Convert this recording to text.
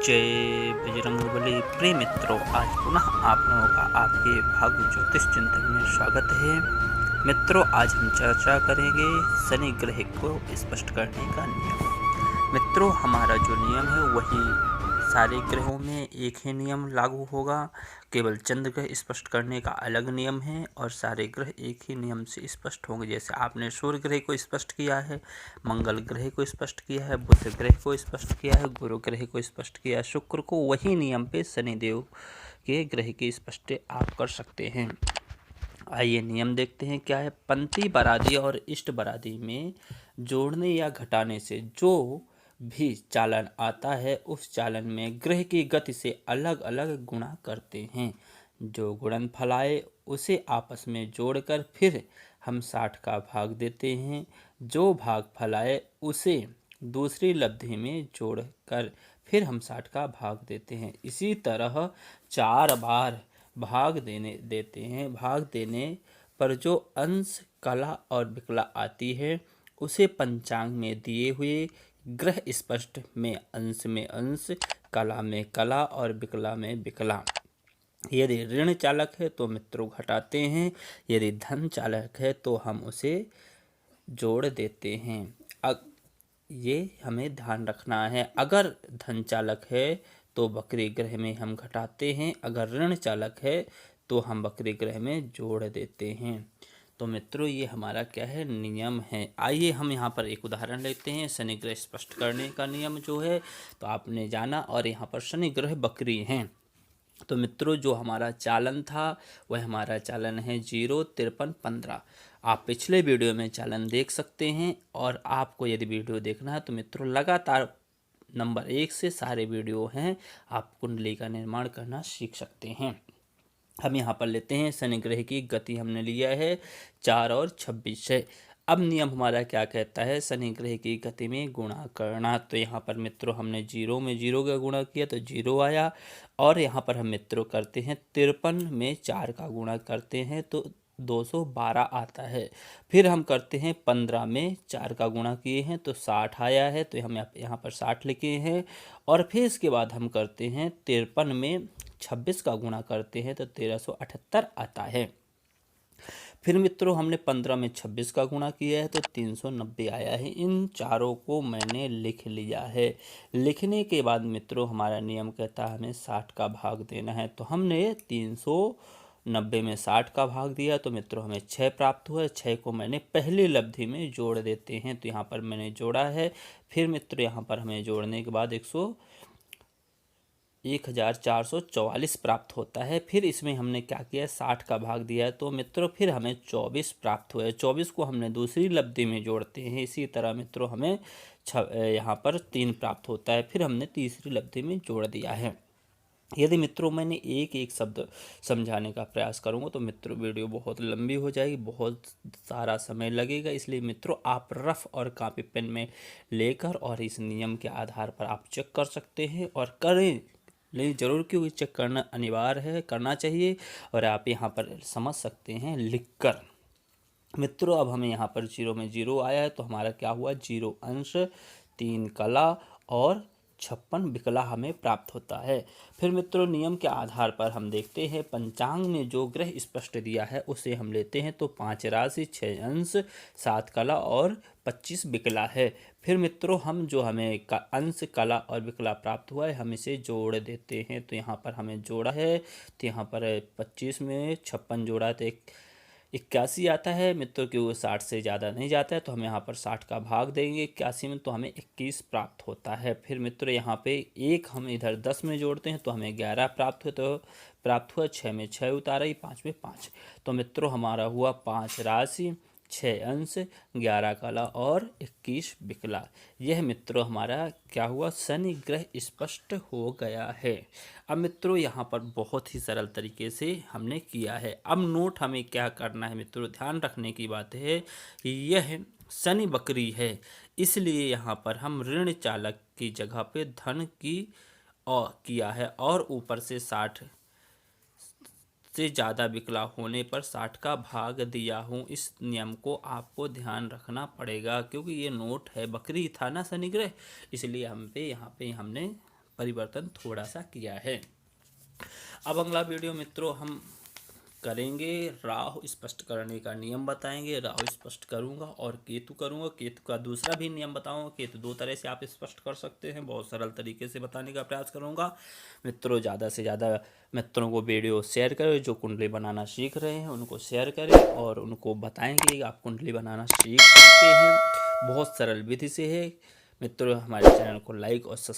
जय बजरंगबली। प्रिय मित्रों, आज पुनः आप लोगों का आपके भाग्य ज्योतिष चिंतन में स्वागत है। मित्रों, आज हम चर्चा करेंगे शनि ग्रह को स्पष्ट करने का नियम। मित्रों, हमारा जो नियम है वही सारे ग्रहों में एक ही नियम लागू होगा। केवल चंद्र ग्रह स्पष्ट करने का अलग नियम है और सारे ग्रह एक ही नियम से स्पष्ट होंगे। जैसे आपने सूर्य ग्रह को स्पष्ट किया है, मंगल ग्रह को स्पष्ट किया है, बुध ग्रह को स्पष्ट किया है, गुरु ग्रह को स्पष्ट किया है, शुक्र को, वही नियम पे शनिदेव के ग्रह की स्पष्ट आप कर सकते हैं। आइए नियम देखते हैं क्या है। पंक्ति बरादी और इष्ट बरादी में जोड़ने या घटाने से जो भी चालन आता है उस चालन में ग्रह की गति से अलग अलग गुणा करते हैं। जो गुणनफल आए उसे आपस में जोड़कर फिर हम 60 का भाग देते हैं। जो भाग फल आए उसे दूसरी लब्धि में जोड़कर फिर हम 60 का भाग देते हैं। इसी तरह 4 बार भाग देने पर जो अंश कला और विकला आती है उसे पंचांग में दिए हुए ग्रह स्पष्ट में अंश, कला में कला और विकला में विकला। यदि ऋण चालक है तो मित्रों घटाते हैं, यदि धन चालक है तो हम उसे जोड़ देते हैं। ये हमें ध्यान रखना है। अगर धन चालक है तो वक्री ग्रह में हम घटाते हैं, अगर ऋण चालक है तो हम वक्री ग्रह में जोड़ देते हैं। तो मित्रों, ये हमारा क्या है, नियम है। आइए हम यहाँ पर एक उदाहरण लेते हैं। शनि ग्रह स्पष्ट करने का नियम जो है तो आपने जाना, और यहाँ पर शनि ग्रह वक्री हैं। तो मित्रों, जो हमारा चालन था वह हमारा चालन है 0, 53, 15। आप पिछले वीडियो में चालन देख सकते हैं। और आपको यदि वीडियो देखना है तो मित्रों लगातार नंबर 1 से सारे वीडियो हैं, आप कुंडली का निर्माण करना सीख सकते हैं। हम यहाँ पर लेते हैं शनि ग्रह की गति, हमने लिया है 4 और 26 है। अब नियम हमारा क्या कहता है, शनि ग्रह की गति में गुणा करना। तो यहाँ पर मित्रों हमने 0 में 0 का गुणा किया तो 0 आया। और यहाँ पर हम मित्रों करते हैं 53 में 4 का गुणा करते हैं तो 212 आता है। फिर हम करते हैं 15 में 4 का गुणा किए हैं तो 60 आया है, तो हम यहाँ पर 60 लिखे हैं। और फिर इसके बाद हम करते हैं 53 में 26 का गुणा करते हैं तो 1378 आता है। फिर मित्रों हमने 15 में 26 का गुणा किया है तो 390 आया है। इन चारों को मैंने लिख लिया है। लिखने के बाद मित्रों हमारा नियम कहता है हमें 60 का भाग देना है। तो हमने 390 में 60 का भाग दिया तो मित्रों हमें 6 प्राप्त हुआ। 6 को मैंने पहली लब्धि में जोड़ देते हैं, तो यहाँ पर मैंने जोड़ा है। फिर मित्रों यहाँ पर हमें जोड़ने के बाद 1444 प्राप्त होता है। फिर इसमें हमने क्या किया, 60 का भाग दिया है तो मित्रों फिर हमें 24 प्राप्त हुआ है। 24 को हमने दूसरी लब्धि में जोड़ते हैं। इसी तरह मित्रों हमें यहाँ पर 3 प्राप्त होता है। फिर हमने तीसरी लब्धि में जोड़ दिया है। यदि मित्रों मैंने एक एक शब्द समझाने का प्रयास करूंगा तो मित्रों वीडियो बहुत लंबी हो जाएगी, बहुत सारा समय लगेगा। इसलिए मित्रों आप रफ और कॉपी पेन में लेकर और इस नियम के आधार पर आप चेक कर सकते हैं और करें, लेकिन ज़रूर, क्योंकि चेक करना अनिवार्य है, करना चाहिए। और आप यहाँ पर समझ सकते हैं लिखकर। मित्रों अब हमें यहाँ पर 0 में 0 आया है तो हमारा क्या हुआ, 0 अंश, 3 कला और 56 विकला हमें प्राप्त होता है। फिर मित्रों नियम के आधार पर हम देखते हैं पंचांग में जो ग्रह स्पष्ट दिया है उसे हम लेते हैं तो 5 राशि, 6 अंश, 7 कला और 25 विकला है। फिर मित्रों हम जो हमें अंश, कला और विकला प्राप्त हुआ है हम इसे जोड़ देते हैं। तो यहाँ पर हमें जोड़ा है तो यहाँ पर 25 में 56 जोड़ा तो 81 आता है मित्रों, कि वो 60 से ज़्यादा नहीं जाता है तो हम यहाँ पर 60 का भाग देंगे 81 में तो हमें 21 प्राप्त होता है। फिर मित्रों यहाँ पे एक हम इधर 10 में जोड़ते हैं तो हमें 11 प्राप्त हुआ। 6 में 6 उतारा, 5 में 5। तो मित्रों हमारा हुआ 5 राशि, 6 अंश, 11 कला और 21 विकला। यह मित्रों हमारा क्या हुआ, शनि ग्रह स्पष्ट हो गया है। अब मित्रों यहाँ पर बहुत ही सरल तरीके से हमने किया है। अब नोट हमें क्या करना है मित्रों, ध्यान रखने की बात है, यह शनि वक्री है, इसलिए यहाँ पर हम ऋण चालक की जगह पे धन की और किया है और ऊपर से 60 से ज़्यादा विकला होने पर 60 का भाग दिया हूँ। इस नियम को आपको ध्यान रखना पड़ेगा, क्योंकि ये नोट है, बकरी था ना शनि ग्रह, इसलिए हम पे यहाँ पे हमने परिवर्तन थोड़ा सा किया है। अब अगला वीडियो मित्रों हम करेंगे राहु स्पष्ट करने का नियम बताएंगे। राहु स्पष्ट करूंगा और केतु करूंगा। केतु का दूसरा भी नियम बताऊंगा। केतु दो तरह से आप स्पष्ट कर सकते हैं, बहुत सरल तरीके से बताने का प्रयास करूंगा। मित्रों ज़्यादा से ज़्यादा मित्रों को वीडियो शेयर करें, जो कुंडली बनाना सीख रहे हैं उनको शेयर करें और उनको बताएं कि आप कुंडली बनाना सीख सकते हैं। बहुत सरल विधि से है मित्रों। हमारे चैनल को लाइक और सब्सक्राइब